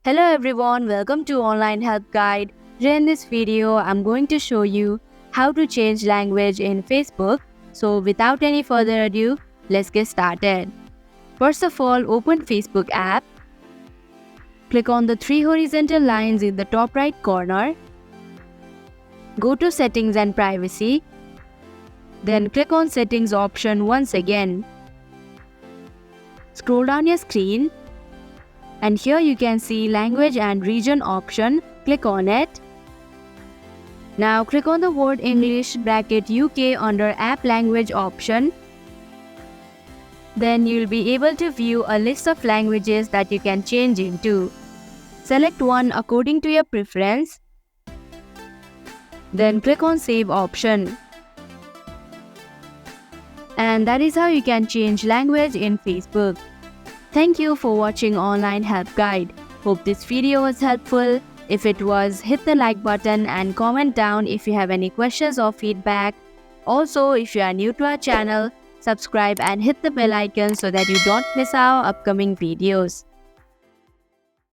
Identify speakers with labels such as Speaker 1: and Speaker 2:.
Speaker 1: Hello everyone, welcome to Online Help Guide. Today in this video, I'm going to show you how to change language in Facebook. So without any further ado, let's get started. First of all, open Facebook app. Click on the three horizontal lines in the top right corner. Go to Settings and Privacy. Then click on Settings option once again. Scroll down your screen. And here you can see Language and Region option. Click on it. Now click on the word English (UK) under App Language option. Then you will be able to view a list of languages that you can change into. Select one according to your preference. Then click on Save option. And that is how you can change language in Facebook. Thank you for watching Online Help Guide. Hope this video was helpful. If it was, hit the like button and comment down if you have any questions or feedback. Also, if you are new to our channel, subscribe and hit the bell icon so that you don't miss our upcoming videos.